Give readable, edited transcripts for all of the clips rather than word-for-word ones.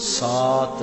7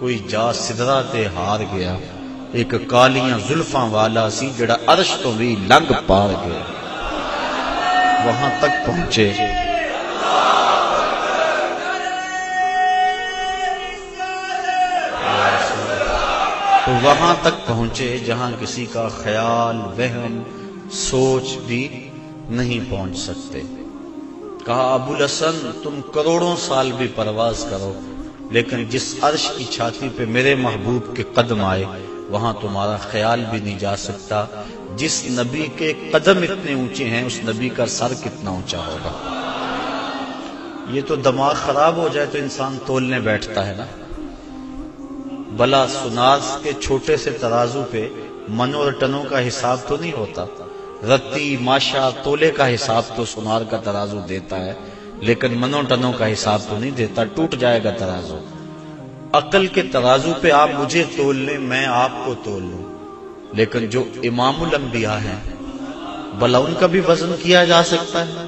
کوئی جا سدرا تے ہار گیا، ایک کالیاں زلفاں والا سی جڑا عرش تو بھی لنگ پار گیا۔ وہاں تک پہنچے تو وہاں تک پہنچے جہاں کسی کا خیال، وہم، سوچ بھی نہیں پہنچ سکتے۔ کہا ابو الحسن تم کروڑوں سال بھی پرواز کرو، لیکن جس عرش کی چھاتی پہ میرے محبوب کے قدم آئے وہاں تمہارا خیال بھی نہیں جا سکتا۔ جس نبی کے قدم اتنے اونچے ہیں اس نبی کا سر کتنا اونچا ہوگا۔ یہ تو دماغ خراب ہو جائے تو انسان تولنے بیٹھتا ہے نا۔ بلا سناس کے چھوٹے سے ترازو پہ منوں اور ٹنوں کا حساب تو نہیں ہوتا۔ رتی، ماشا، تولے کا حساب تو سنار کا ترازو دیتا ہے، لیکن منوں ٹنوں کا حساب تو نہیں دیتا، ٹوٹ جائے گا ترازو۔ عقل کے ترازو پہ آپ مجھے تول لیں، میں آپ کو تول لوں، لیکن جو امام الانبیاء ہیں بلا ان کا بھی وزن کیا جا سکتا ہے۔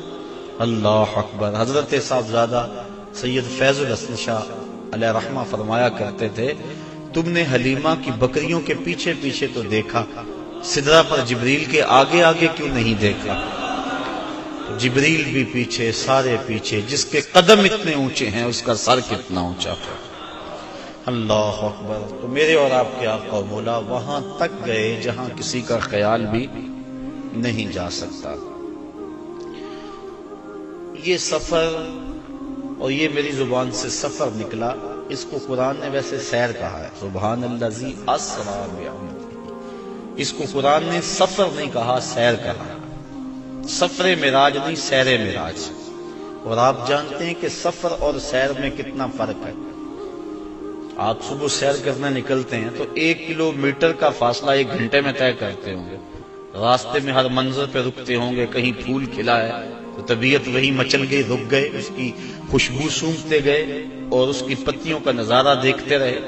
اللہ اکبر۔ حضرت صاحبزادہ سید فیض الحسن شاہ علیہ رحمہ فرمایا کرتے تھے تم نے حلیمہ کی بکریوں کے پیچھے پیچھے تو دیکھا، سدرا پر جبریل کے آگے آگے کیوں نہیں دیکھا؟ جبریل بھی پیچھے، سارے پیچھے، جس کے قدم اتنے اونچے ہیں اس کا سر کتنا اونچا ہے۔ اللہ اکبر۔ تو میرے اور آپ کے آقا و مولا وہاں تک گئے جہاں کسی کا خیال بھی نہیں جا سکتا۔ یہ سفر، اور یہ میری زبان سے سفر نکلا، اس کو قرآن نے ویسے سیر کہا ہے، سبحان الذی اسریٰ بعبدہ۔ اس کو قرآن نے سفر نہیں کہا، سیر کہا۔ سفر معراج نہیں، سیر معراج۔ اور آپ جانتے ہیں کہ سفر اور سیر میں کتنا فرق ہے۔ آپ صبح سیر کرنے نکلتے ہیں تو 1 کلومیٹر کا فاصلہ 1 گھنٹے میں طے کرتے ہوں گے۔ راستے میں ہر منظر پہ رکتے ہوں گے، کہیں پھول کھلا ہے تو طبیعت وہی مچل گئی، رک گئے، اس کی خوشبو سونگھتے گئے اور اس کی پتیوں کا نظارہ دیکھتے رہے۔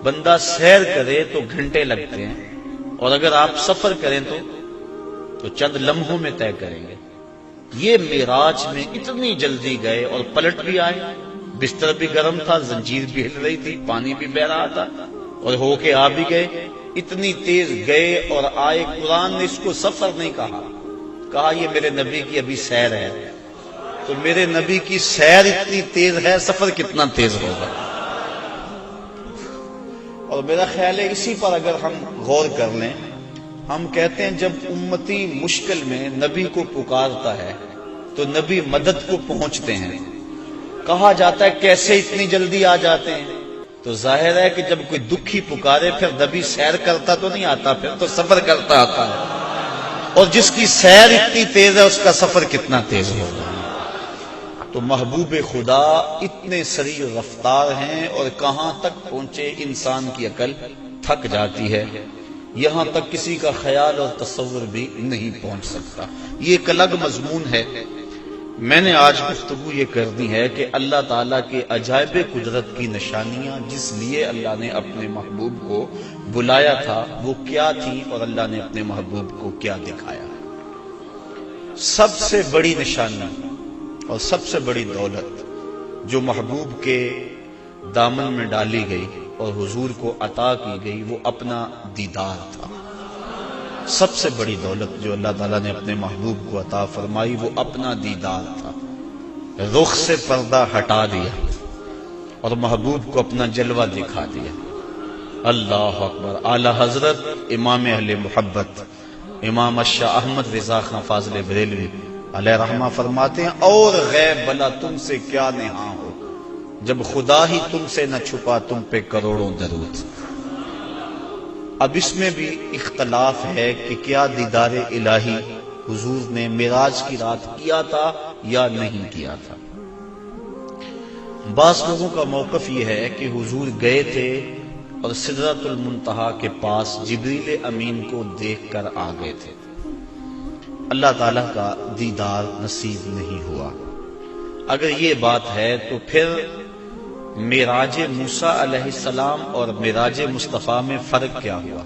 بندہ سیر کرے تو گھنٹے لگتے ہیں، اور اگر آپ سفر کریں تو چند لمحوں میں طے کریں گے۔ یہ معراج میں اتنی جلدی گئے اور پلٹ بھی آئے، بستر بھی گرم تھا، زنجیر بھی ہل رہی تھی، پانی بھی بہ رہا تھا، اور ہو کے آ بھی گئے۔ اتنی تیز گئے اور آئے۔ قرآن نے اس کو سفر نہیں کہا یہ میرے نبی کی ابھی سیر ہے۔ تو میرے نبی کی سیر اتنی تیز ہے، سفر کتنا تیز ہوگا۔ اور میرا خیال ہے اسی پر اگر ہم غور کر لیں، ہم کہتے ہیں جب امتی مشکل میں نبی کو پکارتا ہے تو نبی مدد کو پہنچتے ہیں۔ کہا جاتا ہے کیسے اتنی جلدی آ جاتے ہیں؟ تو ظاہر ہے کہ جب کوئی دکھی پکارے پھر نبی سیر کرتا تو نہیں آتا، پھر تو سفر کرتا آتا ہے۔ اور جس کی سیر اتنی تیز ہے اس کا سفر کتنا تیز ہوگا۔ تو محبوب خدا اتنے سریع رفتار ہیں، اور کہاں تک پہنچے انسان کی عقل تھک جاتی ہے، یہاں تک کسی کا خیال اور تصور بھی نہیں پہنچ سکتا۔ یہ ایک الگ مضمون ہے۔ میں نے آج گفتگو یہ کرنی ہے کہ اللہ تعالیٰ کے عجائب قدرت کی نشانیاں جس لیے اللہ نے اپنے محبوب کو بلایا تھا وہ کیا تھی، اور اللہ نے اپنے محبوب کو کیا دکھایا۔ سب سے بڑی نشانی اور سب سے بڑی دولت جو محبوب کے دامن میں ڈالی گئی اور حضور کو عطا کی گئی وہ اپنا دیدار تھا۔ سب سے بڑی دولت جو اللہ تعالیٰ نے اپنے محبوب کو عطا فرمائی وہ اپنا دیدار تھا۔ رخ سے پردہ ہٹا دیا اور محبوب کو اپنا جلوہ دکھا دیا۔ اللہ اکبر۔ اعلی حضرت امام اہل محبت امام شاہ احمد رضا خان فاضل بریلوی علیہ رحمہ فرماتے ہیں اور غیب بلا تم سے کیا نہاں ہو، جب خدا ہی تم سے نہ چھپا تم پہ کروڑوں درود۔ اب اس میں بھی اختلاف ہے کہ کیا دیدار الہی حضور نے معراج کی رات کیا تھا یا نہیں کیا تھا۔ بعض لوگوں کا موقف یہ ہے کہ حضور گئے تھے اور سدرۃ المنتہا کے پاس جبریل امین کو دیکھ کر آ گئے تھے، اللہ تعالیٰ کا دیدار نصیب نہیں ہوا۔ اگر یہ بات ہے تو پھر معراج موسیٰ علیہ السلام اور معراج مصطفیٰ میں فرق کیا ہوا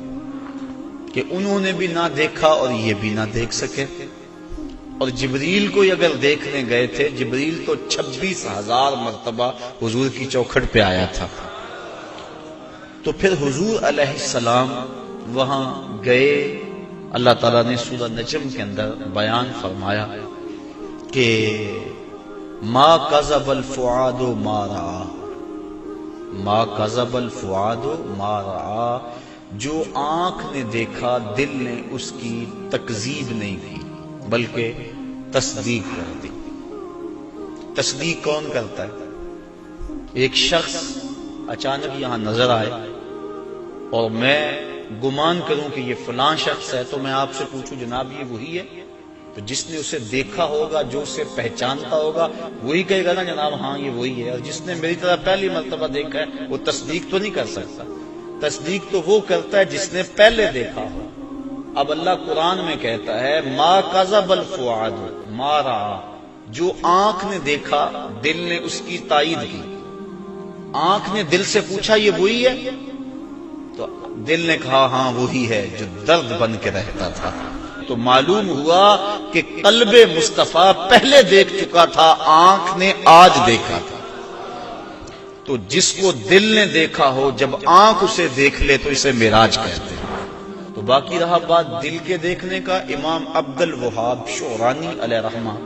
کہ انہوں نے بھی نہ دیکھا اور یہ بھی نہ دیکھ سکے؟ اور جبریل کو اگر دیکھنے گئے تھے، جبریل تو 26,000 مرتبہ حضور کی چوکھٹ پہ آیا تھا، تو پھر حضور علیہ السلام وہاں گئے. اللہ تعالیٰ نے سورہ نجم کے اندر بیان فرمایا کہ ما کذب الفؤاد ما رأى، ما کذب الفؤاد ما رأى، جو آنکھ نے دیکھا دل نے اس کی تکذیب نہیں کی بلکہ تصدیق کر دی. تصدیق کون کرتا ہے؟ ایک شخص اچانک یہاں نظر آئے اور میں گمان کروں کہ یہ فلاں شخص ہے، تو میں آپ سے پوچھوں جناب یہ وہی ہے؟ تو جس نے اسے دیکھا ہوگا، جو اسے پہچانتا ہوگا، وہی کہے گا نا جناب ہاں یہ وہی ہے. اور جس نے میری طرح پہلی مرتبہ دیکھا ہے وہ تصدیق تو نہیں کر سکتا. تصدیق تو وہ کرتا ہے جس نے پہلے دیکھا ہو. اب اللہ قرآن میں کہتا ہے ما کذب الفؤاد ما رأى، جو آنکھ نے دیکھا دل نے اس کی تائید کی. آنکھ نے دل سے پوچھا یہ وہی ہے؟ تو دل نے کہا ہاں وہی ہے جو درد بن کے رہتا تھا. تو معلوم ہوا کہ قلب مصطفیٰ پہلے دیکھ چکا تھا، آنکھ نے آج دیکھا تھا. تو جس کو دل نے دیکھا ہو جب آنکھ اسے دیکھ لے تو اسے معراج کہتے ہیں. تو باقی رہا بات دل کے دیکھنے کا. امام عبد الوہاب شعرانی علیہ رحمہ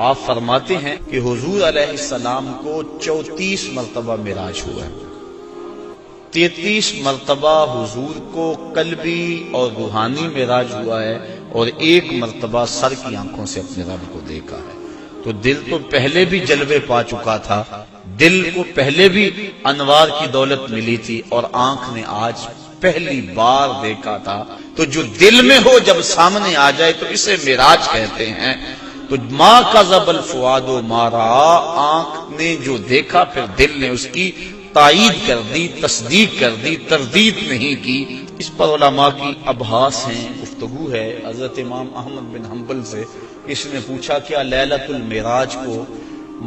آپ فرماتے ہیں کہ حضور علیہ السلام کو 34 مرتبہ معراج ہوا ہے. 33 مرتبہ حضور کو قلبی اور روحانی معراج ہوا ہے اور 1 مرتبہ سر کی آنکھوں سے اپنے رب کو دیکھا ہے. تو دل تو پہلے بھی جلوے پا چکا تھا، دل کو پہلے بھی انوار کی دولت ملی تھی، اور آنکھ نے آج پہلی بار دیکھا تھا. تو جو دل میں ہو جب سامنے آ جائے تو اسے معراج کہتے ہیں. تو ما کذب الفؤاد ما رأى، آنکھ نے جو دیکھا پھر دل نے اس کی تائید کر دی، تصدیق کر دی، تردید نہیں کی. اس پر علماء کی ابحاث ہیں، گفتگو ہے. حضرت امام احمد بن حنبل سے کسی نے پوچھا کیا لیلۃ المعراج کو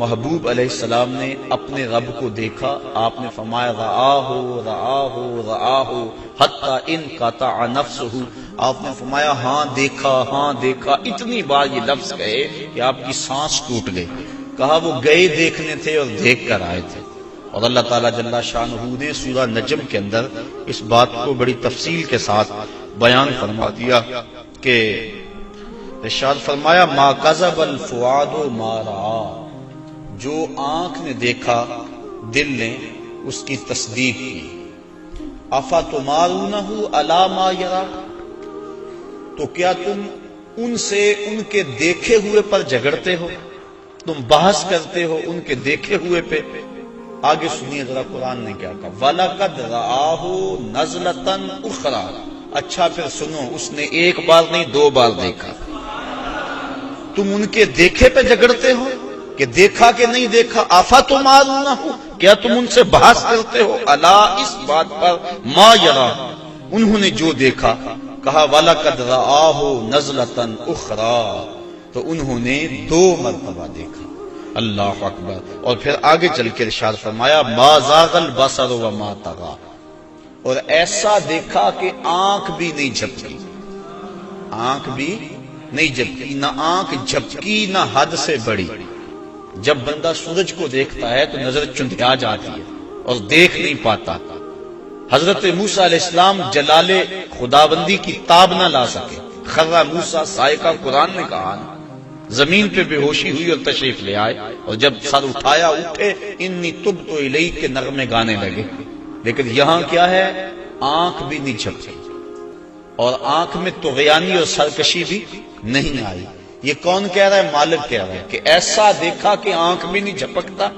محبوب علیہ السلام نے اپنے رب کو دیکھا؟ آپ نے فرمایا رآہ رآہ رآہ حتی انقطع نفسہ. آپ نے فرمایا ہاں دیکھا ہاں دیکھا. اتنی بار یہ لفظ کہے کہ آپ کی سانس ٹوٹ گئی. کہا وہ گئے دیکھنے تھے اور دیکھ کر آئے تھے. اور اللہ تعالیٰ جل شانہ نے سورہ نجم کے اندر اس بات کو بڑی تفصیل کے ساتھ بیان فرما دیا کہ ارشاد فرمایا ما کذب الفؤاد ما رأى، جو آنکھ نے دیکھا دل نے اس کی تصدیق کی. افتمارونہ علی ما یری، تو کیا تم ان سے ان کے دیکھے ہوئے پر جھگڑتے ہو، تم بحث کرتے ہو ان کے دیکھے ہوئے پہ. آگے سنیے ذرا قرآن نے کیا کہا وَلَقَدْ رَآهُ نَزْلَةً أُخْرَى. اچھا پھر سنو، اس نے 1 بار نہیں 2 بار دیکھا. تم ان کے دیکھے پہ جھگڑتے ہو کہ دیکھا کہ نہیں دیکھا. افتمارونہ، کیا تم ان سے بحث کرتے ہو الا، اس بات پر ما یری، انہوں نے جو دیکھا. کہا وَلَقَدْ رَآهُ نَزْلَةً أُخْرَى، تو انہوں نے 2 مرتبہ دیکھا. اللہ اکبر. اور پھر آگے چل کے ارشاد فرمایا ما زاغ البصر وما طغى، اور ایسا دیکھا کہ آنکھ بھی نہیں جھپکی. آنکھ بھی نہیں جھپکی، نہ آنکھ جھپکی نہ حد سے بڑی. جب بندہ سورج کو دیکھتا ہے تو نظر چندھیا جاتی ہے اور دیکھ نہیں پاتا. حضرت موسیٰ علیہ السلام جلال خداوندی کی تاب نہ لا سکے. خرّ موسیٰ صاعقہ، قرآن نے کہا زمین پہ بے ہوشی ہوئی اور تشریف لے آئے، اور جب سر اٹھایا اٹھے انی تبت الیک کے نغمے گانے لگے. لیکن یہاں کیا ہے، آنکھ بھی نہیں جھپکی اور آنکھ میں طغیانی اور سرکشی بھی نہیں آئی. یہ کون کہہ رہا ہے؟ مالک کہہ رہا ہے کہ ایسا دیکھا کہ آنکھ بھی نہیں جھپکتا،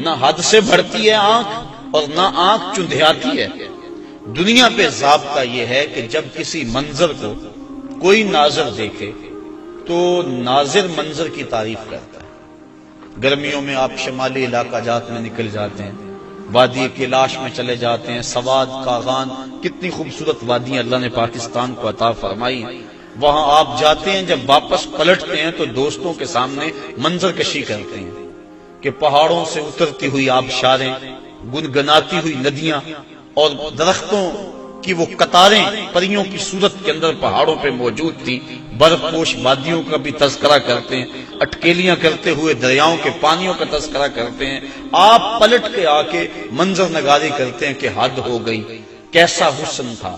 نہ حد سے بڑھتی ہے آنکھ اور نہ آنکھ چندھیاتی ہے. دنیا پہ ضابطہ یہ ہے کہ جب کسی منظر کو کوئی ناظر دیکھے تو ناظر منظر کی تعریف کرتا ہے. گرمیوں میں آپ شمالی علاقہ جات میں نکل جاتے ہیں، وادی کیلاش میں چلے جاتے ہیں، سواد کاغان، کتنی خوبصورت وادیاں اللہ نے پاکستان کو عطا فرمائی ہیں. وہاں آپ جاتے ہیں، جب واپس پلٹتے ہیں تو دوستوں کے سامنے منظر کشی کرتے ہیں کہ پہاڑوں سے اترتی ہوئی آبشاریں، گنگناتی ہوئی ندیاں اور درختوں کی وہ قطاریں پریوں کی صورت کے اندر پہاڑوں پہ موجود تھی. برف پوش وادیوں کا بھی تذکرہ کرتے ہیں, اٹکیلیاں کرتے ہوئے دریاؤں کے پانیوں کا تذکرہ کرتے ہیں. آپ پلٹ کے آ کے منظر نگاری کرتے ہیں کہ حد ہو گئی, کیسا حسن تھا.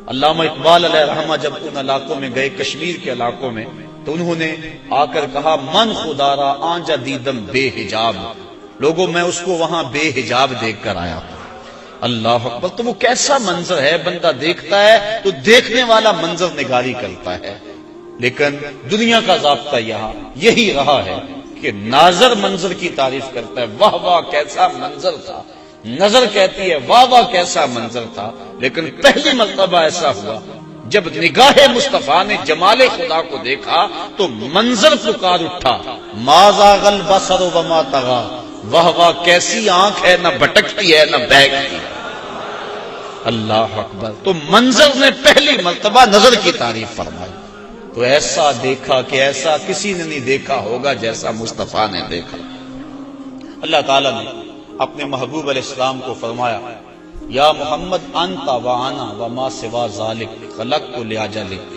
علامہ اقبال علیہ رحمہ جب ان علاقوں میں گئے, کشمیر کے علاقوں میں, تو انہوں نے آ کر کہا من خدارا آنجا دیدم بے حجاب, لوگوں میں اس کو وہاں بے حجاب دیکھ کر آیا. اللہ اکبر. تو وہ کیسا منظر ہے, بندہ دیکھتا ہے تو دیکھنے والا منظر نگاری کرتا ہے. لیکن دنیا کا ضابطہ یہاں یہی رہا ہے کہ ناظر منظر کی تعریف کرتا ہے, واہ واہ کیسا منظر تھا. نظر کہتی ہے واہ واہ کیسا منظر تھا. لیکن پہلی مرتبہ ایسا ہوا جب نگاہ مصطفیٰ نے جمال خدا کو دیکھا تو منظر پکار اٹھا, ما زاغ البصر وما طغى, واہ واہ کیسی آنکھ ہے, نہ بھٹکتی ہے نہ بہکتی. اللہ اکبر. تو منظر نے پہلی مرتبہ نظر کی تعریف فرمائی. تو ایسا دیکھا کہ ایسا کسی نے نہیں دیکھا ہوگا جیسا مصطفیٰ نے دیکھا. اللہ تعالیٰ نے اپنے محبوب علیہ السلام کو فرمایا, یا محمد انت وانا وما سوا ذالک خلقت لاجلک,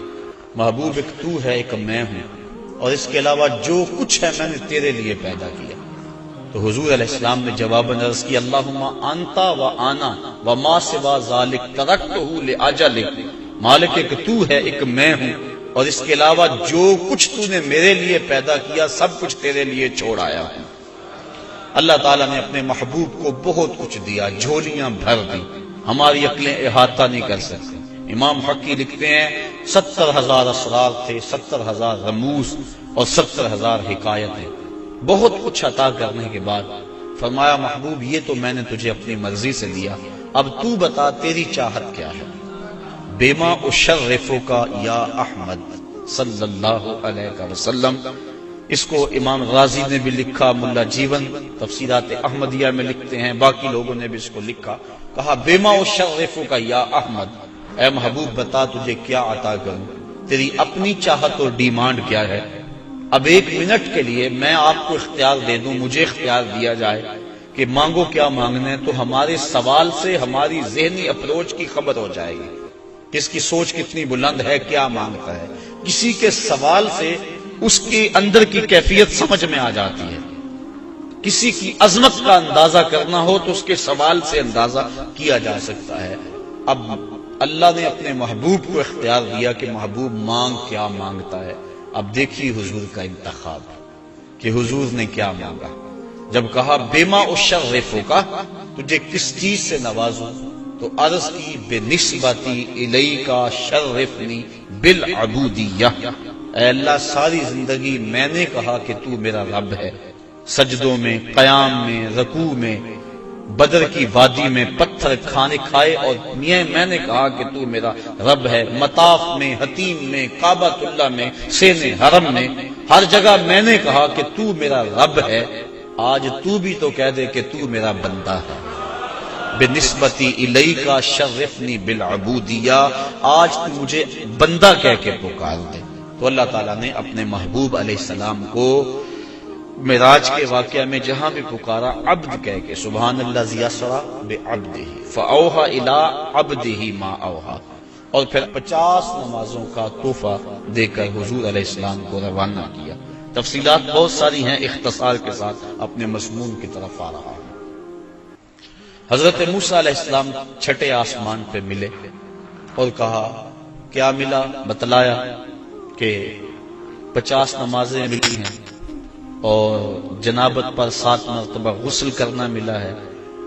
محبوب ایک تو ہے ایک میں ہوں, اور اس کے علاوہ جو کچھ ہے میں نے تیرے لیے پیدا کیا. تو حضور علیہ السلام نے جواباً عرض کی, اللہم انت وانا وما سوا ذالک ترکتہ لاجلک, مالک ایک تو ہے ایک میں ہوں, اور اس کے علاوہ جو کچھ تو نے میرے لیے پیدا کیا سب کچھ تیرے لیے چھوڑ آیا ہوں. اللہ تعالیٰ نے اپنے محبوب کو بہت کچھ دیا, جھولیاں بھر دی, ہماری عقلیں احاطہ نہیں کر سکتی. امام حقی لکھتے ہیں 70,000 اسرار تھے, 70,000 رموز اور 70,000 حکایتیں. بہت کچھ عطا کرنے کے بعد فرمایا, محبوب یہ تو میں نے تجھے اپنی مرضی سے دیا, اب تو بتا تیری چاہت کیا ہے. بیما اشرفک یا احمد صلی اللہ علیہ وسلم. اس کو امام غازی نے بھی لکھا, ملا جیون تفسیرات احمدیہ میں لکھتے ہیں, باقی لوگوں نے بھی اس کو لکھا. کہا بیما اشرفک یا احمد, اے محبوب بتا تجھے کیا عطا کروں, تیری اپنی چاہت اور ڈیمانڈ کیا ہے. اب ایک منٹ کے لیے میں آپ کو اختیار دے دوں, مجھے اختیار دیا جائے کہ مانگو کیا مانگنا ہے, تو ہمارے سوال سے ہماری ذہنی اپروچ کی خبر ہو جائے گی, کس کی سوچ کتنی بلند ہے, کیا مانگتا ہے. کسی کے سوال سے اس کے اندر کی کیفیت سمجھ میں آ جاتی ہے. کسی کی عظمت کا اندازہ کرنا ہو تو اس کے سوال سے اندازہ کیا جا سکتا ہے. اب اللہ نے اپنے محبوب کو اختیار دیا کہ محبوب مانگ کیا مانگتا ہے. اب دیکھیے حضور کا انتخاب کہ حضور نے کیا مانگا. جب کہا بیما اشرفک, تجھے کس چیز سے نوازوں, تو عرض کی بنسبتی الیک شرفنی بالعبودیہ, اے اللہ ساری زندگی میں نے کہا کہ تو میرا رب ہے. سجدوں میں, قیام میں, رکوع میں, بدر کی وادی میں پتھر کھانے کھائے, اور میں نے کہا کہ تو میرا رب ہے. مطاف میں, حتیم میں, کعبۃ اللہ میں, سین حرم میں, ہر جگہ میں نے کہا کہ تو میرا رب ہے. آج تو بھی تو کہہ دے کہ تو میرا بندہ ہے. بنسبتی الیک شرفنی بالعبودیہ, آج تو مجھے بندہ کہہ کے پکار دے. تو اللہ تعالیٰ نے اپنے محبوب علیہ السلام کو معراج کے واقعہ میں جہاں بھی پکارا عبد کہہ کے, سبحان الذی اسری بعبدہ فاوحی الی عبدہ ما اوحی, اور پھر 50 نمازوں کا تحفہ دے کر حضور علیہ السلام کو روانہ کیا. تفصیلات بہت ساری ہیں, اختصار کے ساتھ اپنے مضمون کی طرف آ رہا ہوں. حضرت موسیٰ علیہ السلام چھٹے آسمان پہ ملے اور کہا کیا ملا, بتلایا کہ 50 نمازیں ملی ہیں اور جنابت پر 7 مرتبہ غسل کرنا ملا ہے.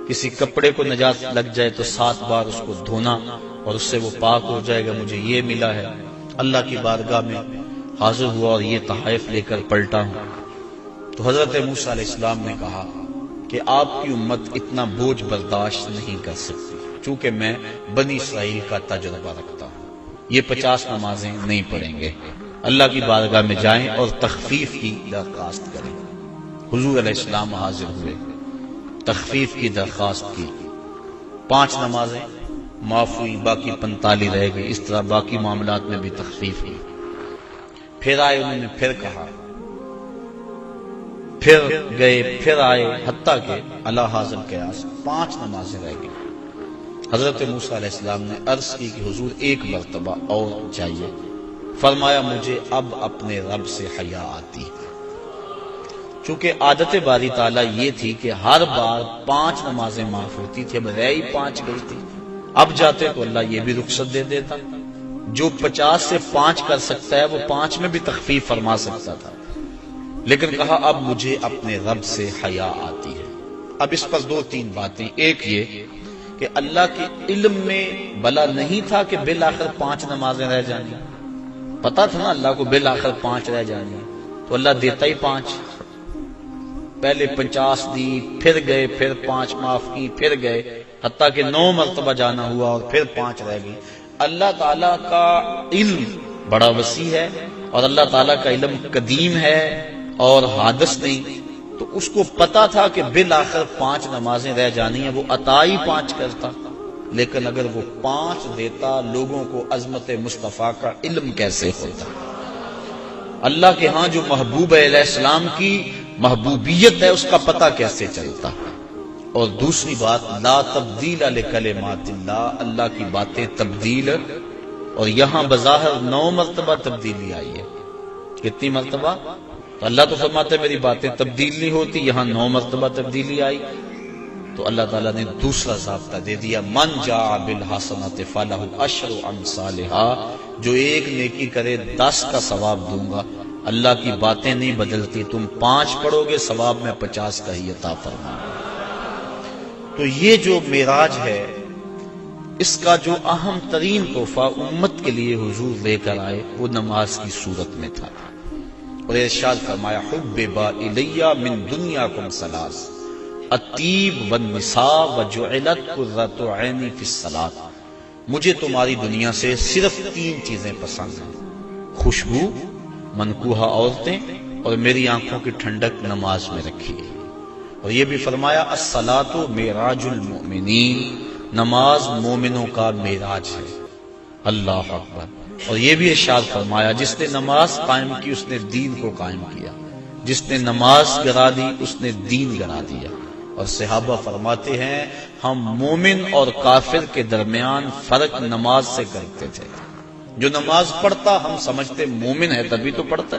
کسی کپڑے کو نجات لگ جائے تو 7 بار اس کو دھونا اور اس سے وہ پاک ہو جائے گا, مجھے یہ ملا ہے. اللہ کی بارگاہ میں حاضر ہوا اور یہ تحائف لے کر پلٹا ہوں. تو حضرت موسیٰ علیہ السلام نے کہا کہ آپ کی امت اتنا بوجھ برداشت نہیں کر سکتی, چونکہ میں بنی اسرائیل کا تجربہ رکھتا ہوں. یہ 50 نمازیں نہیں پڑھیں گے. اللہ کی بارگاہ میں جائیں اور تخفیف کی درخواست کریں. حضور علیہ السلام حاضر ہوئے, تخفیف کی درخواست کی. 5 نمازیں معاف ہوئی, باقی 45 رہ گئی. اس طرح باقی معاملات میں بھی تخفیف ہوئی. پھر آئے, انہوں نے پھر کہا, پھر گئے, پھر آئے, حتیٰ کہ اللہ حاضر قیاس 5 نمازیں رہ گئی. حضرت موسیٰ علیہ السلام نے عرض کی کہ حضور ایک مرتبہ اور چاہیے. فرمایا مجھے اب اپنے رب سے حیا آتی ہے. چونکہ عادت باری تعالیٰ یہ تھی کہ ہر بار 5 نمازیں معاف ہوتی تھی، اب رہ ہی 5 گئی تھی. اب جاتے تو اللہ یہ بھی رخصت دے دیتا، جو 50 سے 5 کر سکتا ہے وہ 5 میں بھی تخفیف فرما سکتا تھا. لیکن کہا اب مجھے اپنے رب سے حیا آتی ہے. اب اس پر 2-3 باتیں. ایک یہ کہ اللہ کے علم میں بلا نہیں تھا کہ بالآخر 5 نمازیں رہ جانی. پتا تھا نا اللہ کو بالآخر 5 رہ جانی، تو اللہ دیتا ہی 5. پہلے 50 دی، پھر گئے، پھر 5 معاف کی، پھر گئے، حتیٰ کہ 9 مرتبہ جانا ہوا اور پھر 5 رہ گئی. اللہ تعالیٰ کا علم بڑا وسیع ہے اور اللہ تعالیٰ کا علم قدیم ہے اور حادث نہیں. تو اس کو پتا تھا کہ بالآخر 5 نمازیں رہ جانی ہیں، وہ عطا ہی 5 کرتا. لیکن اگر وہ 5 دیتا لوگوں کو عظمت مصطفیٰ کا علم کیسے ہوتا؟ اللہ کے ہاں جو محبوب علیہ السلام کی محبوبیت ہے اس کا پتہ کیسے چلتا؟ اور دوسری بات، لا تبدیل لکلمات اللہ، اللہ کی باتیں تبدیل، اور یہاں بظاہر 9 مرتبہ تبدیلی آئی ہے. کتنی مرتبہ؟ تو اللہ تو فرماتے میری باتیں تبدیل نہیں ہوتی، یہاں 9 مرتبہ تبدیلی آئی. تو اللہ تعالیٰ نے دوسرا ضابطہ دے دیا، من جاء بالحسنۃ فلہ عشر امثالھا، جو ایک نیکی کرے 10 کا ثواب دوں گا. اللہ کی باتیں نہیں بدلتی، تم 5 پڑھو گے ثواب میں 50 کا ہی عطا فرماؤں گا. تو یہ جو معراج ہے اس کا جو اہم ترین تحفہ امت کے لیے حضور لے کر آئے وہ نماز کی صورت میں تھا. اور ارشاد فرمایا حبب الی من دنیاکم ثلاث الطیب والنساء وجعلت قرۃ عینی فی الصلاۃ، مجھے تمہاری دنیا سے صرف 3 چیزیں پسند ہیں، خوشبو، منکوحہ عورتیں، اور میری آنکھوں کی ٹھنڈک نماز میں رکھی ہے. اور یہ بھی فرمایا الصلاۃ معراج المؤمنین، نماز مومنوں کا معراج ہے. اللہ اکبر. اور یہ بھی ارشاد فرمایا جس نے نماز قائم کی اس نے دین کو قائم کیا، جس نے نماز گرا دی اس نے دین گرا دیا. اور صحابہ فرماتے ہیں ہم مومن اور کافر کے درمیان فرق نماز سے کرتے تھے. جو نماز پڑھتا ہم سمجھتے مومن ہے تبھی تو پڑھتا،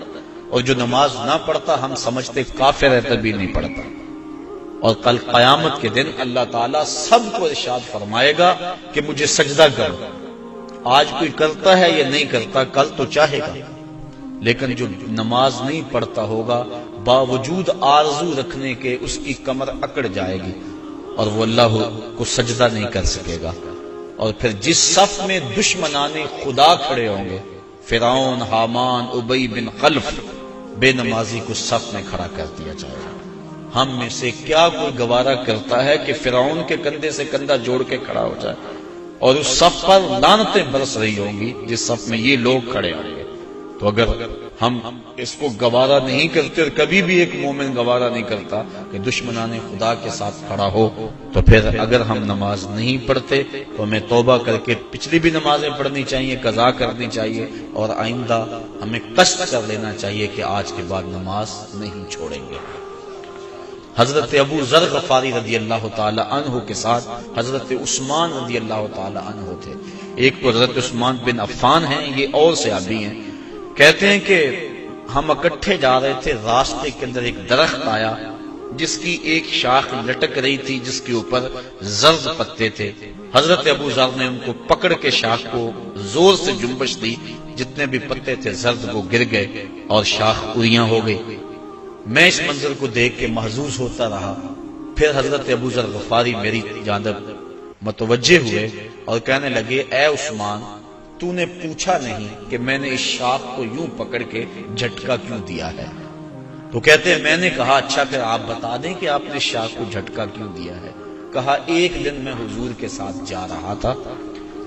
اور جو نماز نہ پڑھتا ہم سمجھتے کافر ہے تبھی نہیں پڑھتا. اور کل قیامت کے دن اللہ تعالیٰ سب کو ارشاد فرمائے گا کہ مجھے سجدہ کرو. آج کوئی کرتا ہے یا نہیں کرتا، کل تو چاہے گا. لیکن جو نماز نہیں پڑھتا ہوگا باوجود آرزو رکھنے کے اس کی کمر اکڑ جائے گی اور وہ اللہ کو سجدہ نہیں کر سکے گا. اور پھر جس صف میں دشمنان خدا کھڑے ہوں گے، فرعون، حامان، ابی بن خلف، بے نمازی کو صف میں کھڑا کر دیا جائے گا. ہم میں سے کیا کوئی گوارا کرتا ہے کہ فرعون کے کندھے سے کندھا جوڑ کے کھڑا ہو جائے اور اس صف پر لعنتیں برس رہی ہوں گی جس صف میں یہ لوگ کھڑے ہوں گے؟ تو اگر ہم اس کو گوارا نہیں کرتے، اور کبھی بھی ایک مومن گوارا نہیں کرتا کہ دشمنان خدا کے ساتھ کھڑا ہو، تو پھر اگر ہم نماز نہیں پڑھتے تو ہمیں توبہ کر کے پچھلی بھی نمازیں پڑھنی چاہیے، قضا کرنی چاہیے، اور آئندہ ہمیں قصد کر لینا چاہیے کہ آج کے بعد نماز نہیں چھوڑیں گے. حضرت ابو ذر غفاری رضی اللہ تعالی عنہ کے ساتھ حضرت عثمان رضی اللہ تعالی عنہ تھے. ایک تو حضرت عثمان بن عفان ہیں، یہ اور صحابی ہیں. کہتے ہیں کہ ہم اکٹھے جا رہے تھے، راستے کے اندر ایک درخت آیا جس کی ایک شاخ لٹک رہی تھی جس کے اوپر زرد پتے تھے. حضرت ابو ذر نے ان کو پکڑ کے شاخ کو زور سے جنبش دی، جتنے بھی پتے تھے زرد وہ گر گئے اور شاخ اڑیاں ہو گئی. میں اس منظر کو دیکھ کے محظوظ ہوتا رہا. پھر حضرت ابو ذر غفاری میری جانب متوجہ ہوئے اور کہنے لگے اے عثمان، تو نے پوچھا نہیں کہ میں نے اس شاخ کو یوں پکڑ کے جھٹکا کیوں دیا ہے؟ تو کہتے ہیں میں نے کہا اچھا پھر آپ بتا دیں کہ آپ نے شاخ کو جھٹکا کیوں دیا ہے. کہا ایک دن میں حضور کے ساتھ جا رہا تھا،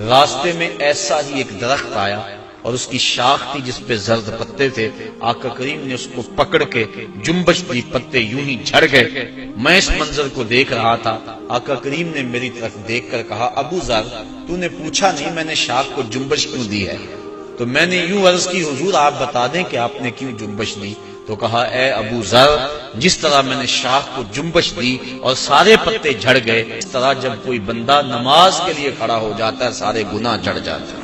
راستے میں ایسا ہی ایک درخت آیا اور اس کی شاخ تھی جس پہ زرد پتے تھے. آقا کریم نے اس کو پکڑ کے جنبش دی، پتے یوں ہی جھڑ گئے. میں اس منظر کو دیکھ رہا تھا. آقا کریم نے میری طرف دیکھ کر کہا ابو ذر، تو نے پوچھا نہیں میں نے شاخ کو جنبش کیوں دی ہے؟ تو میں نے یوں عرض کی حضور آپ بتا دیں کہ آپ نے کیوں جنبش دی؟ تو کہا اے ابو ذر، جس طرح میں نے شاخ کو جنبش دی اور سارے پتے جھڑ گئے، اس طرح جب کوئی بندہ نماز کے لیے کھڑا ہو جاتا ہے سارے گناہ جھڑ جاتے ہیں۔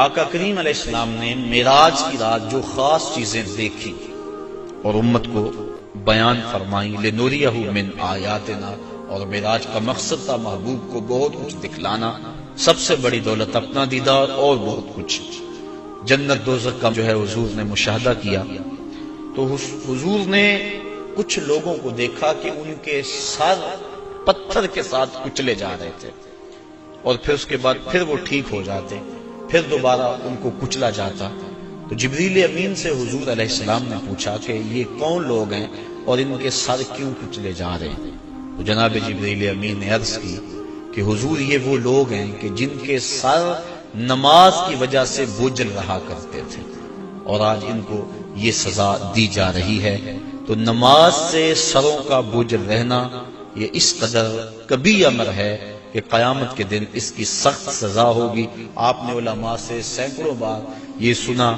آقا کریم علیہ السلام نے معراج کی رات جو خاص چیزیں دیکھی اور امت کو بیان فرمائی، لِنُرِيَهُ مِنْ آیاتنا، اور معراج کا مقصد تھا محبوب کو بہت کچھ دکھلانا، سب سے بڑی دولت اپنا دیدار اور بہت کچھ۔ جنت دوزخ کا جو ہے حضور نے مشاہدہ کیا تو حضور نے کچھ لوگوں کو دیکھا کہ ان کے سر پتھر کے ساتھ کچلے جا رہے تھے، اور پھر اس کے بعد پھر وہ ٹھیک ہو جاتے، پھر دوبارہ ان کو کچلا جاتا۔ تو جبریل امین سے حضور علیہ السلام نے پوچھا کہ یہ کون لوگ ہیں اور ان کے سر کیوں کچلے جا رہے ہیں؟ تو جناب جبریل امین نے عرض کی کہ حضور یہ وہ لوگ ہیں کہ جن کے سر نماز کی وجہ سے بوجھل رہا کرتے تھے، اور آج ان کو یہ سزا دی جا رہی ہے۔ تو نماز سے سروں کا بوجھل رہنا یہ اس قدر کبھی امر ہے کہ قیامت کے دن اس کی سخت سزا ہوگی۔ آپ نے علماء سے سینکڑوں بار یہ سنا،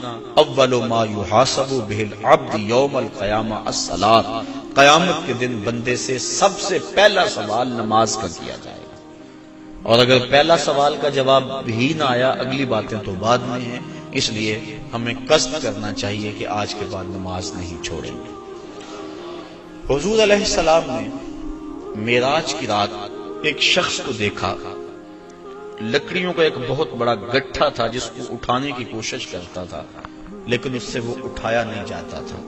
اول ما یحاسب بہ العبد یوم القیامہ الصلاۃ، قیامت کے دن بندے سے سب سے پہلا سوال نماز کا کیا جائے گا، اور اگر پہلا سوال کا جواب ہی نہ آیا اگلی باتیں تو بعد میں ہیں، اس لیے ہمیں قصد کرنا چاہیے کہ آج کے بعد نماز نہیں چھوڑیں گے۔ حضور علیہ السلام نے معراج کی رات ایک شخص کو دیکھا، لکڑیوں کا ایک بہت بڑا گٹھا تھا جس کو اٹھانے کی کوشش کرتا تھا، لیکن اس سے وہ اٹھایا نہیں جاتا تھا،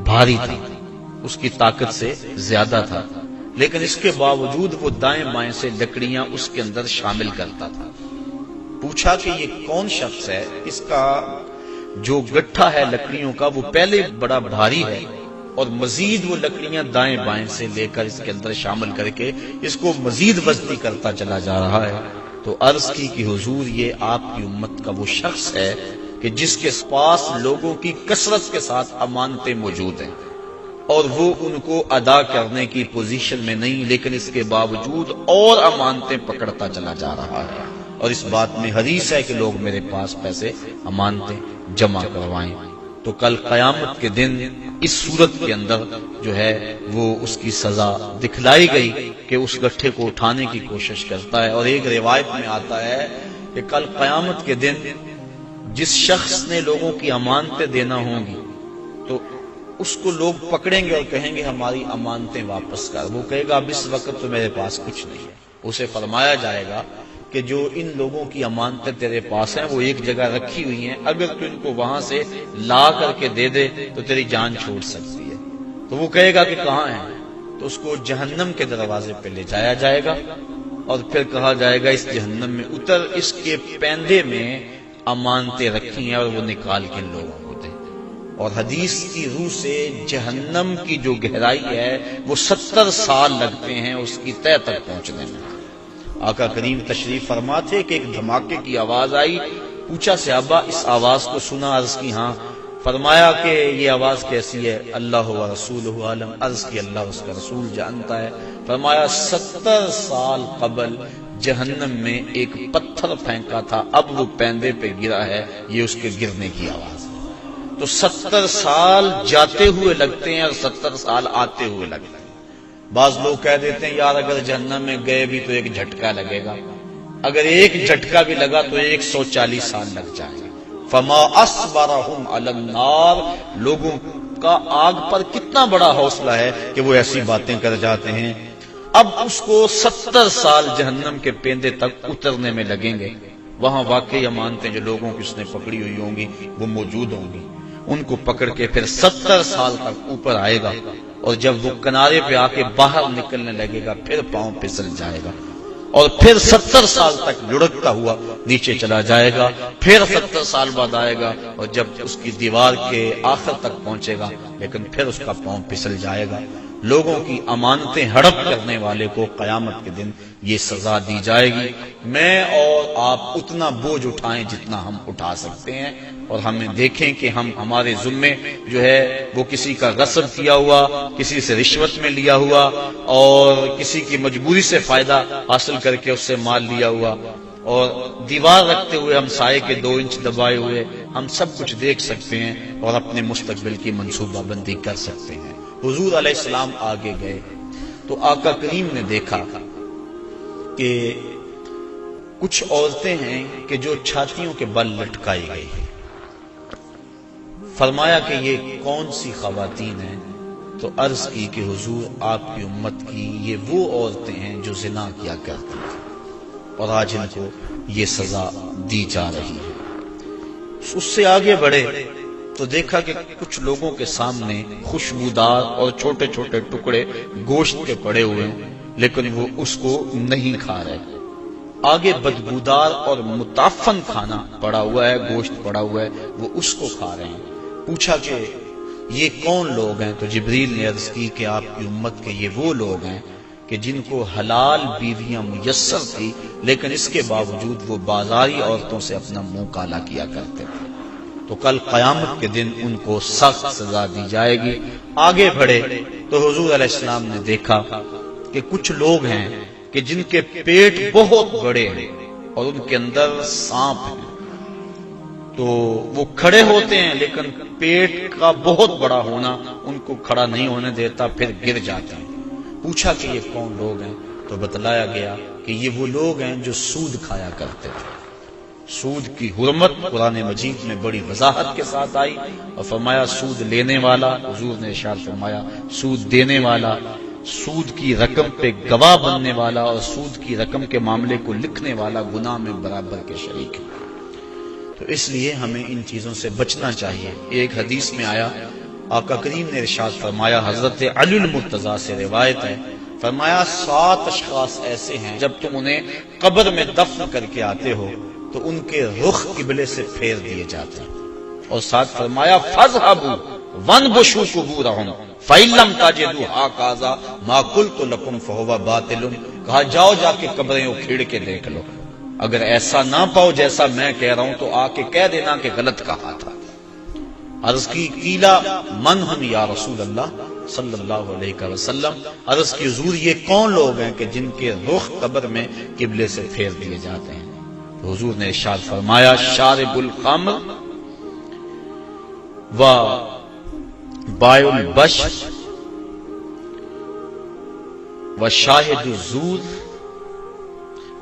بھاری تھا، اس کی طاقت سے زیادہ تھا، لیکن اس کے باوجود وہ دائیں بائیں سے لکڑیاں اس کے اندر شامل کرتا تھا۔ پوچھا کہ یہ کون شخص ہے؟ اس کا جو گٹھا ہے لکڑیوں کا وہ پہلے بڑا بھاری ہے، اور مزید وہ لکڑیاں دائیں بائیں سے لے کر اس کے اندر شامل کر کے اس کو مزید وزنی کرتا چلا جا رہا ہے۔ تو عرض کی کہ حضور یہ آپ کی امت کا وہ شخص ہے کہ جس کے پاس لوگوں کی کثرت کے ساتھ امانتیں موجود ہیں، اور وہ ان کو ادا کرنے کی پوزیشن میں نہیں، لیکن اس کے باوجود اور امانتیں پکڑتا چلا جا رہا ہے، اور اس بات میں حریص ہے کہ لوگ میرے پاس پیسے امانتیں جمع کروائیں۔ تو کل قیامت کے دن اس صورت کے اندر جو ہے وہ اس کی سزا دکھلائی گئی کہ اس گٹھے کو اٹھانے کی کوشش کرتا ہے۔ اور ایک روایت میں آتا ہے کہ کل قیامت کے دن جس شخص نے لوگوں کی امانتیں دینا ہوں گی تو اس کو لوگ پکڑیں گے اور کہیں گے ہماری امانتیں واپس کر۔ وہ کہے گا اب اس وقت تو میرے پاس کچھ نہیں ہے۔ اسے فرمایا جائے گا کہ جو ان لوگوں کی امانتیں تیرے پاس ہیں وہ ایک جگہ رکھی ہوئی ہیں، اگر تو ان کو وہاں سے لا کر کے دے دے تو تیری جان چھوٹ سکتی ہے۔ تو وہ کہے گا کہ کہاں ہیں؟ تو اس کو جہنم کے دروازے پہ لے جایا جائے گا، اور پھر کہا جائے گا اس جہنم میں اتر، اس کے پیندے میں امانتیں رکھی ہیں اور وہ نکال کے لوگوں کو دے۔ اور حدیث کی روح سے جہنم کی جو گہرائی ہے وہ 70 سال لگتے ہیں اس کی تہہ تک پہنچنے میں۔ آقا کریم تشریف فرما تھے کہ ایک دھماکے کی آواز آئی، پوچھا صحابہ اس آواز کو سنا؟ عرض کی ہاں۔ فرمایا کہ یہ آواز کیسی ہے؟ اللہ و رسولہ عالم۔ عرض کی اللہ اس کا رسول جانتا ہے۔ فرمایا 70 سال قبل جہنم میں ایک پتھر پھینکا تھا، اب وہ پیندے پہ گرا ہے، یہ اس کے گرنے کی آواز ہے۔ تو 70 سال جاتے ہوئے لگتے ہیں اور 70 سال آتے ہوئے لگتے ہیں۔ بعض لوگ کہہ دیتے ہیں یار اگر جہنم میں گئے بھی تو ایک جھٹکا لگے گا، اگر ایک جھٹکا بھی لگا تو 140 سال لگ جائیں گے۔ فما اصبرهم علی النار، لوگوں کا آگ پر کتنا بڑا حوصلہ ہے کہ وہ ایسی باتیں کر جاتے ہیں۔ اب اس کو 70 سال جہنم کے پیندے تک اترنے میں لگیں گے۔ وہاں واقعی امانتیں جو لوگوں کی اس نے پکڑی ہوئی ہوں گی وہ موجود ہوں گی، ان کو پکڑ کے پھر 70 سال تک اوپر آئے گا، اور جب وہ کنارے پہ آ کے باہر نکلنے لگے گا پھر پاؤں پھسل جائے گا، اور پھر 70 سال تک لڑکتا ہوا نیچے چلا جائے گا، پھر 70 سال بعد آئے گا، اور جب اس کی دیوار کے آخر تک پہنچے گا لیکن پھر اس کا پاؤں پھسل جائے گا۔ لوگوں کی امانتیں ہڑپ کرنے والے کو قیامت کے دن یہ سزا دی جائے گی۔ میں اور آپ اتنا بوجھ اٹھائیں جتنا ہم اٹھا سکتے ہیں، اور ہمیں دیکھیں کہ ہم ہمارے ذمے جو ہے وہ کسی کا غصب کیا ہوا، کسی سے رشوت میں لیا ہوا، اور کسی کی مجبوری سے فائدہ حاصل کر کے اس سے مال لیا ہوا، اور دیوار رکھتے ہوئے ہم سائے کے 2 انچ دبائے ہوئے ہم سب کچھ دیکھ سکتے ہیں اور اپنے مستقبل کی منصوبہ بندی کر سکتے ہیں۔ حضور علیہ السلام آگے گئے تو آقا کریم نے دیکھا کہ کچھ عورتیں ہیں کہ جو چھاتیوں کے بل لٹکائی گئی ہیں۔ فرمایا کہ یہ کون سی خواتین ہیں؟ تو عرض کی کہ حضور آپ کی امت کی یہ وہ عورتیں ہیں جو زنا کیا کرتی تھیں اور آج ان کو یہ سزا دی جا رہی ہے۔ اس سے آگے بڑھے تو دیکھا کہ کچھ لوگوں کے سامنے خوشبودار اور چھوٹے چھوٹے ٹکڑے گوشت کے پڑے ہوئے ہیں لیکن وہ اس کو نہیں کھا رہے۔ آگے بدبودار اور متعفن کھانا پڑا ہوا ہے، گوشت پڑا ہوا ہے، وہ اس کو کھا رہے ہیں۔ پوچھا کہ یہ کون لوگ ہیں؟ تو جبریل نے عرض کی کہ آپ کی امت کے یہ وہ لوگ ہیں کہ جن کو حلال بیویاں میسر تھی لیکن اس کے باوجود وہ بازاری عورتوں سے اپنا منہ کالا کیا کرتے تھے، تو کل قیامت کے دن ان کو سخت سزا دی جائے گی۔ آگے بڑھے تو حضور علیہ السلام نے دیکھا کہ کچھ لوگ ہیں کہ جن کے پیٹ بہت بڑے ہیں اور ان کے اندر سانپ ہیں، تو وہ کھڑے ہوتے ہیں لیکن پیٹ کا بہت بڑا ہونا ان کو کھڑا نہیں ہونے دیتا، پھر گر جاتے ہیں۔ پوچھا کہ یہ کون لوگ ہیں؟ تو بتلایا گیا کہ یہ وہ لوگ ہیں جو سود کھایا کرتے تھے۔ سود کی حرمت قرآن مجید میں بڑی وضاحت کے ساتھ آئی اور فرمایا سود لینے والا، حضور نے ارشاد فرمایا سود دینے والا، سود کی رقم پہ گواہ بننے والا اور سود کی رقم کے معاملے کو لکھنے والا گناہ میں برابر کے شریک ہے۔ تو اس لیے ہمیں ان چیزوں سے بچنا چاہیے۔ ایک حدیث میں آیا، آقا کریم نے ارشاد فرمایا، حضرت علی المرتضیٰ سے روایت ہے، فرمایا 7 اشخاص ایسے ہیں جب تم انہیں قبر میں دفن کر کے آتے ہو تو ان کے رخ قبلے سے پھیر دیے جاتے ہیں، اور ساتھ فرمایا فَاذْهَبُوا وَانْبُشُوا قُبُورَهُمْ فَإِن لَّمْ تَجِدُوا هَٰكَذَا مَا قُلْتُ لَكُمْ فَهُوَ باطل۔ کہا جاؤ جا کے قبریں اکھیڑ کے دیکھ لو، اگر ایسا نہ پاؤ جیسا میں کہہ رہا ہوں تو آ کے کہہ دینا کہ غلط کہا تھا۔ عرض کی قیلا من ہم یا رسول اللہ صلی اللہ علیہ وسلم، عرض کی حضور یہ کون لوگ ہیں کہ جن کے رخ قبر میں قبلے سے پھیر دیے جاتے ہیں؟ تو حضور نے ارشاد فرمایا شارب الخمر و بائع البش و شاہد الزور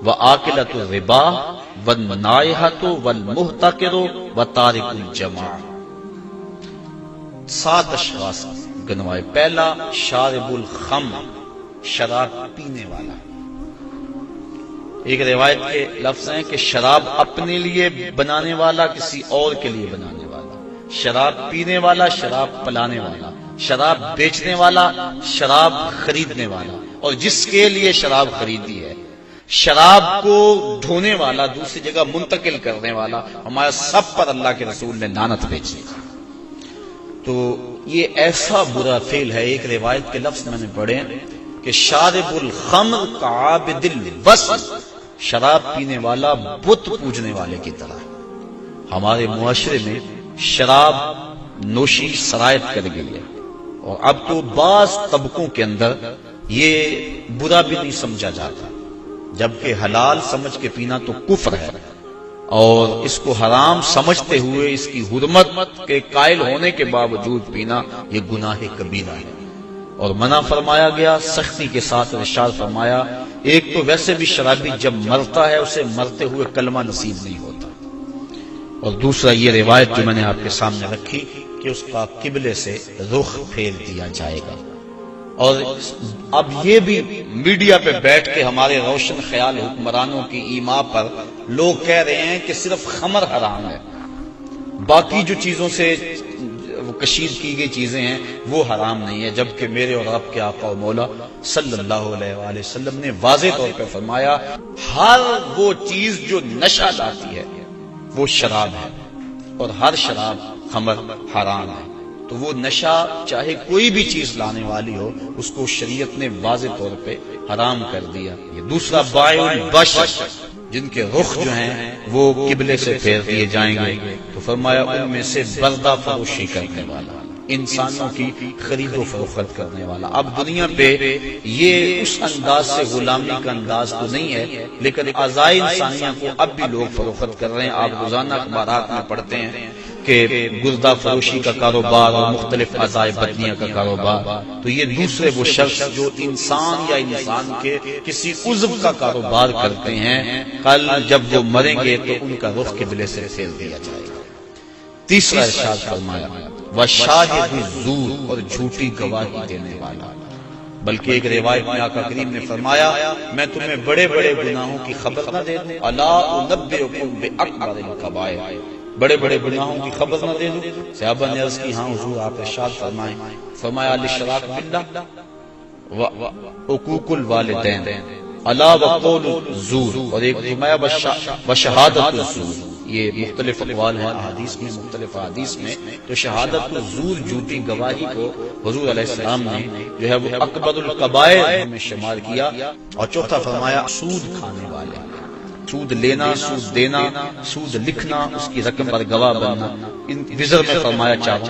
و آکلۃ الربا والنائحۃ والمحتکر و تارک الجماع۔ 7 اشخاص گنوائے۔ پہلا شارب الخمر، شراب پینے والا۔ ایک روایت کے لفظ ہیں کہ شراب اپنے لیے بنانے والا، کسی اور کے لیے بنانے والا، شراب پینے والا، شراب پلانے والا، شراب بیچنے والا، شراب خریدنے والا، اور جس کے لیے شراب خریدی ہے، شراب کو ڈھونے والا، دوسری جگہ منتقل کرنے والا، ہمارا سب پر اللہ کے رسول نے لعنت بھیجی۔ تو یہ ایسا برا فعل ہے۔ ایک روایت کے لفظ میں نے پڑھے کہ شارب الخمر کعابد الوثن، شراب پینے والا بت پوجنے والے کی طرح۔ ہمارے معاشرے میں شراب نوشی سرایت کر گئی ہے، اور اب تو بعض طبقوں کے اندر یہ برا بھی نہیں سمجھا جاتا، جبکہ حلال سمجھ کے پینا تو کفر ہے، اور اس کو حرام سمجھتے ہوئے اس کی حرمت کے قائل ہونے کے باوجود پینا یہ گناہ کبیرہ ہے، اور منع فرمایا گیا سختی کے ساتھ۔ ارشاد فرمایا ایک تو ویسے بھی شرابی جب مرتا ہے اسے مرتے ہوئے کلمہ نصیب نہیں ہوتا، اور دوسرا یہ روایت جو میں نے آپ کے سامنے رکھی کہ اس کا قبلے سے رخ پھیر دیا جائے گا۔ اور اب یہ بھی میڈیا پہ بیٹھ کے ہمارے روشن خیال حکمرانوں کی ایما پر لوگ کہہ رہے ہیں کہ صرف خمر حرام ہے، باقی جو چیزوں سے کشید کی گئی چیزیں ہیں وہ حرام نہیں ہے، جبکہ میرے اور آپ کے آقا و مولا صلی اللہ علیہ وآلہ وسلم نے واضح طور پہ فرمایا ہر وہ چیز جو نشہ لاتی ہے وہ شراب ہے، اور ہر شراب خمر حرام ہے۔ تو وہ نشہ چاہے کوئی بھی چیز لانے والی ہو اس کو شریعت نے واضح طور پہ حرام کر دیا۔ یہ دوسرا بائع البش، جن کے رخ جو ہیں وہ قبلے سے پھیر دیے جائیں گے، تو فرمایا ان میں سے بردہ فروشی کرنے والا، انسانوں کی خرید و فروخت کرنے والا۔ اب دنیا پہ یہ اس انداز سے غلامی کا انداز تو نہیں ہے، لیکن اعضائے انسانیہ کو اب بھی لوگ فروخت کر رہے ہیں۔ آپ روزانہ اخبارات میں پڑھتے ہیں کہ گردہ فروشی کا کاروبار اور مختلف اعضائے بدنیہ کا کاروبار، تو یہ دوسرے وہ شخص جو انسان یا انسان کے کسی عضو کا کاروبار کرتے ہیں، کل جب وہ مریں گے تو ان کا رخ قبلے سے پھیر دیا جائے گا۔ تیسرا ارشاد فرمایا وَشَاهِدُ الزُّورِ، اور جھوٹی گواہی دینے والا۔ بلکہ ایک روایت میں آقا کریم نے فرمایا میں تمہیں بڑے بڑے گناہوں کی خبر نہ دے دوں، الا انبئکم بأکبر الکبائر، بڑے بڑے گناہوں کی خبر نہ دے دوں؟ صحابہ نے عرض کی ہاں حضور آپ ارشاد فرمائیں۔ فرمایا الاشراک باللہ وعقوق الوالدین الا وقول الزور، اور ایک فرمایا وشہادت الزور۔ یہ مختلف اقوال ہیں احادیث میں، مختلف احادیث میں، تو شہادت الزور جھوٹی گواہی کو حضور علیہ السلام نے جو ہے وہ اکبر الکبائر میں شمار کیا۔ اور چوتھا فرمایا سود کھانے والے، سود لینا، سود دینا، سود لکھنا، اس کی رقم پر گواہ بننا، ان وزر میں فرمایا چاروں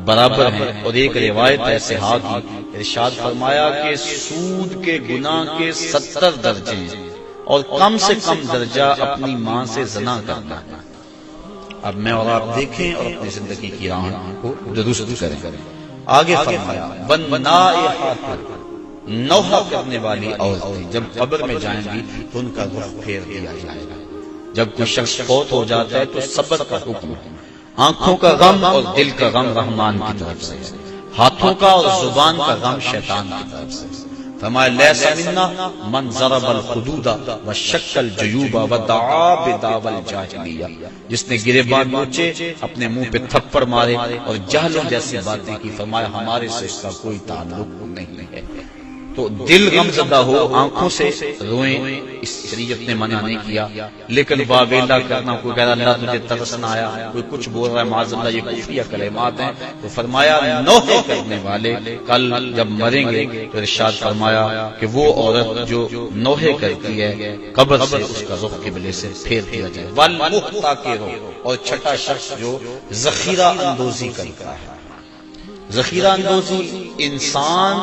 برابر ہیں۔ اور ایک روایت ہے صحاح کی، ارشاد فرمایا کہ سود کے گناہ کے 70 درجے ہیں، اور کم سے کم درجہ اپنی ماں سے زنا کرنا۔ اب میں اور آپ دیکھیں اور اپنی زندگی کی راہ کو درست کریں۔ آگے فرمایا وَالنَّائِحَةُ، نوحہ کرنے والی عورتیں جب قبر میں جائیں گی تو ان کا رخ پھیر دیا جائے گا۔ جب کوئی شخص فوت ہو جاتا ہے تو صبر کا حکم ہے۔ آنکھوں کا غم اور دل کا غم رحمان کی طرف سے ہے، ہاتھوں کا اور زبان کا غم شیطان کی طرف سے ہے۔ فرمایا لیس منا من ضرب الخدود وشق الجیوب ودعا بدعوی الجاہلیہ، جس نے گریبان نوچے، اپنے منہ پہ تھپڑ مارے اور جہلوں جیسی باتیں کی، فرمایا ہمارے سے اس کا کوئی تعلق نہیں ہے۔ تو دل غم زدہ ہو، آنکھوں سے روئیں، اس شریعت نے منع نہیں کیا، لیکن واویلا کرنا، کوئی کہہ رہا اللہ تجھے ترس نہ آیا، کوئی کچھ بول رہا ہے معاذ اللہ، یہ کفریہ کلمات ہیں۔ تو فرمایا نوحے کرنے والے کل جب مریں گے تو ارشاد فرمایا کہ وہ عورت جو نوحے کرتی ہے قبر سے اس کا رخ قبلے سے پھیر دیا جائے۔ والمحتکر، اور چھٹا شخص جو ذخیرہ اندوزی کرتا ہے۔ ذخیرہ اندوزی انسان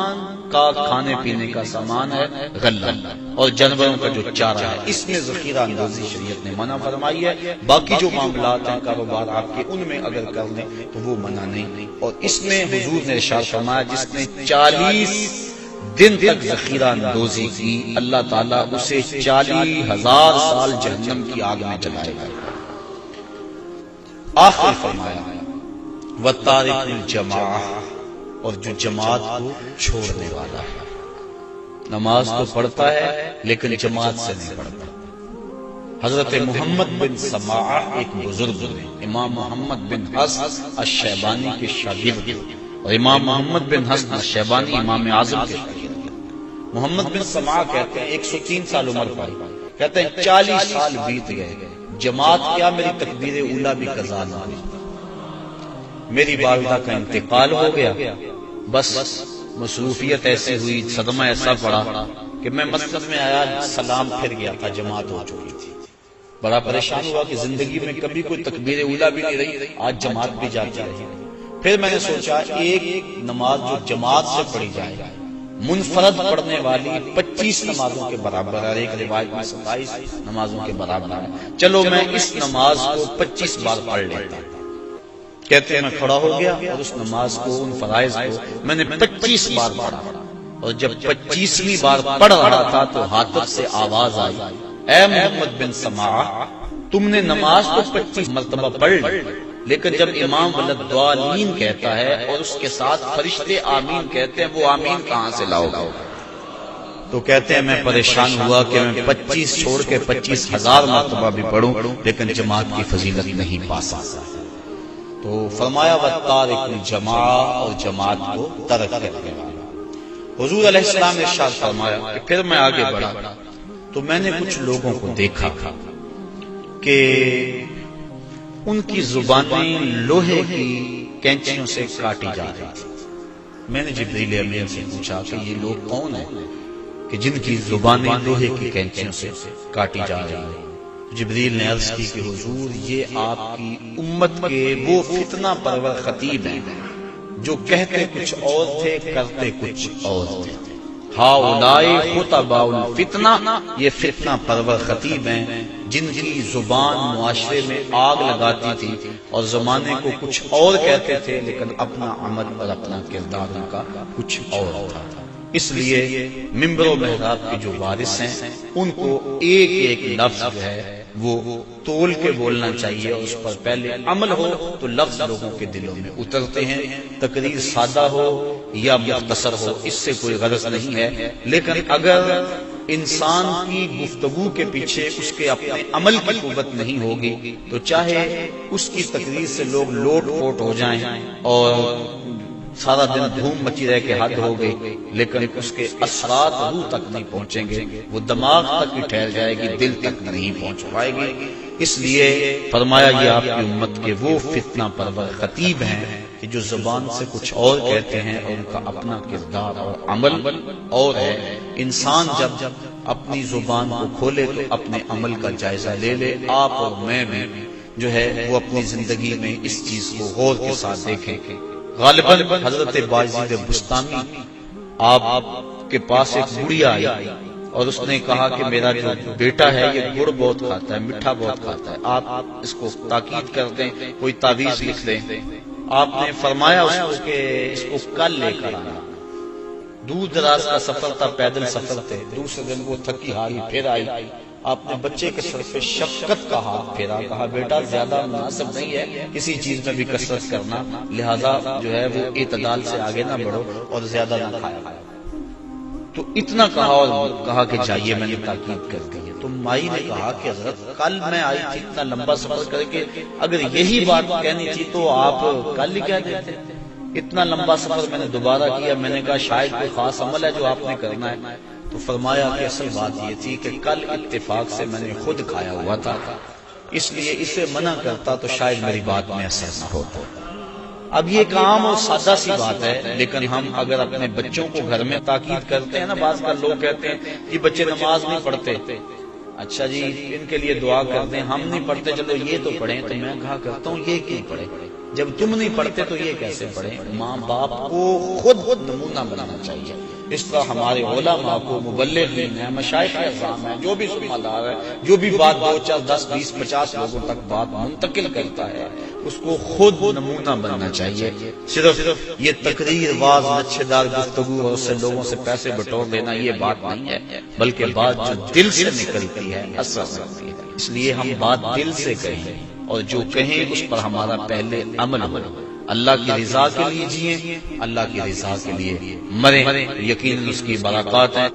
کا کھانے پینے کا سامان ہے، غلہ، اور جانوروں کا جو چارہ ہے، اس میں ذخیرہ اندوزی شریعت نے منع فرمائی ہے۔ باقی جو معاملات ہیں کاروبار آپ کے، ان میں اگر کر لیں تو وہ منع نہیں۔ اور اس میں حضور نے ارشاد فرمایا جس نے 40 دن تک ذخیرہ اندوزی کی، اللہ تعالیٰ اسے 40,000 سال جہنم کی آگ میں جلائے گا۔ آخر فرمایا وَتَارِكُ الْجَمَاعَةِ، اور جو جماعت کو چھوڑنے والا ہے، نماز تو پڑھتا ہے لیکن جماعت سے نہیں پڑھتا۔ حضرت محمد بن سماعہ ایک بزرگ ہیں، امام محمد بن حسن الشیبانی کے شاگرد، اور امام محمد بن حسن الشیبانی امام اعظم کے شاگرد۔ محمد بن سماعہ کہتے ہیں 103 سال عمر پائی، کہتے ہیں 40 سال بیت گئے، جماعت کیا میری تکبیر اولیٰ بھی قضا نہ ہوئی، میری والدہ کا انتقال ہو گیا، بس مصروفیت ایسی ہوئی، صدمہ ایسا پڑا کہ میں مسجد میں آیا، سلام پھر گیا تھا، جماعت ہو چکی تھی، بڑا پریشان ہوا کہ زندگی میں کبھی کوئی تکبیر اولیٰ بھی نہیں رہی، آج جماعت بھی جاتی رہی۔ پھر میں نے سوچا ایک نماز جو جماعت سے پڑھی جائے، منفرد پڑھنے والی 25 نمازوں کے برابر ہے، ایک روایت میں 27 نمازوں کے برابر ہے، چلو میں اس نماز کو 25 بار پڑھ لیتا ہوں۔ کہتے ہیں میں کھڑا ہو گیا اور اس نماز کو، ان فرائض کو میں نے 25 بار پڑھا، اور جب 25ویں بار پڑھ رہا تھا تو حاطب سے آواز آئی، اے محمد بن سماعہ تم نے نماز تو 25 مرتبہ پڑھ لی، لیکن جب امام ولدالضالین کہتا ہے اور اس کے ساتھ فرشتے آمین کہتے ہیں، وہ آمین کہاں سے لاؤ گے؟ تو کہتے ہیں میں پریشان ہوا کہ میں 25 چھوڑ کے 25,000 مرتبہ بھی پڑھوں لیکن جماعت کی فضیلت نہیں پا سکتا۔ تو فرمایا وَتَارِكُ الْجَمَاعَةِ، اور جماعت کو ترک کرنے والا۔ حضور علیہ السلام نے ارشاد فرمایا کہ پھر میں آگے بڑھا تو میں نے کچھ لوگوں کو دیکھا کہ ان کی زبانیں لوہے کی کینچیوں سے کاٹی جا رہی تھی۔ میں نے جبریل امین سے پوچھا کہ یہ لوگ کون ہیں کہ جن کی زبانیں لوہے کی کینچیوں سے کاٹی جا رہی ہیں؟ جبریل نے عرض کی کہ حضور یہ آپ کی امت کے وہ فتنہ پرور خطیب ہیں جو کہتے کچھ اور تھے کرتے کچھ اور تھے. ہاؤلائی خطباء الفتنہ، یہ فتنہ پرور خطیب ہیں جن کی زبان معاشرے میں آگ لگاتی تھی اور زمانے کو کچھ اور کہتے تھے لیکن اپنا عمل اور اپنا کردار ان کا کچھ اور تھا. اس لیے منبر و محراب کے جو وارث ہیں ان کو ایک ایک لفظ جو ہے وہ تول کے بولنا چاہیے اور اس پر پہلے عمل ہو تو لفظ لوگوں کے دلوں میں اترتے ہیں. تقریر سادہ ہو یا مختصر ہو اس سے کوئی غرض نہیں ہے، لیکن اگر انسان کی گفتگو کے پیچھے اس کے اپنے عمل کی قوت نہیں ہوگی تو چاہے اس کی تقریر سے لوگ لوٹ پوٹ ہو جائیں اور سارا دن دھوم مچی رہ کے حد ہو گئی، لیکن اس کے اثرات روح تک نہیں پہنچیں گے، وہ دماغ تک ہی ٹھہر جائے گی، دل تک نہیں پہنچ پائے گی. اس لیے فرمایا یہ آپ کی امت کے وہ فتنہ پرور خطیب ہیں کہ جو زبان سے کچھ اور کہتے ہیں اور ان کا اپنا کردار اور عمل اور ہے. انسان جب اپنی زبان کو کھولے تو اپنے عمل کا جائزہ لے لے. آپ اور میں بھی جو ہے وہ اپنی زندگی میں اس چیز کو غور کے ساتھ دیکھیں. غالباً حضرت باجید بستامی آپ کے پاس ایک بڑھیا آئی اور اس نے کہا کہ میرا جو بیٹا ہے یہ گڑ بہت کھاتا ہے، میٹھا بہت کھاتا ہے، آپ اس کو تاکید کر دیں، کوئی تعویذ لکھ دیں. آپ نے فرمایا اس کو کل لے کر آنا. دور دراز کا سفر تھا، پیدل سفر تھے. دوسرے دن وہ تھکی ہاری پھر آئی. آپ نے بچے کے سر پہ شفقت کا ہاتھ پھیرا، کہا بیٹا زیادہ مناسب نہیں ہے کسی چیز میں بھی کثرت کرنا، لہذا جو ہے وہ اعتدال سے آگے نہ بڑھو اور زیادہ نہ کھایا. تو اتنا کہا اور کہا کہ جائیے، میں نے تاکید کر دی. تو مائی نے کہا کہ حضرت کل میں آئی تھی اتنا لمبا سفر کر کے، اگر یہی بات کہنی تھی تو آپ کل ہی کہہ دیتے. اتنا لمبا سفر میں نے دوبارہ کیا. میں نے کہا شاید کوئی خاص عمل ہے جو آپ نے کرنا ہے. تو فرمایا کہ اصل بات یہ تھی کہ کل اتفاق سے میں نے خود کھایا ہوا تھا، اس لیے اسے منع کرتا تو شاید میری بات میں اثر نہ ہوتا. اب یہ ایک عام اور سادہ سی بات ہے، لیکن ہم اگر اپنے بچوں کو گھر میں تاکید کرتے ہیں نا، بعض کا لوگ کہتے ہیں یہ بچے نماز نہیں پڑھتے، اچھا جی ان کے لیے دعا کرتے ہیں، ہم نہیں پڑھتے چلو یہ تو پڑھیں. تو میں کہا کرتا ہوں یہ کیوں پڑھے؟ جب تم نہیں پڑھتے تو یہ کیسے پڑھیں؟ ماں باپ کو خود نمونہ بنانا چاہیے. اس طرح ہمارے علماء کو، مبلغین ہیں، مشائخ اعظام ہیں، جو بھی ذمہ دار ہے، جو بھی بات 2 4 10 20 50 لوگوں تک بات منتقل کرتا ہے اس کو خود نمونہ بننا چاہیے. صرف یہ تقریر، واز، نچھے دار گفتگو اور اس سے لوگوں سے پیسے بٹور لینا یہ بات نہیں ہے، بلکہ بات جو دل سے نکلتی ہے اثر کرتی ہے. اس لیے ہم بات دل سے کہیں اور جو کہیں اس پر ہمارا پہلے عمل ہو. اللہ کی رضا کے لیے جئیں، اللہ کی رضا کے لیے مریں، یقیناً اس کی برکات ہے.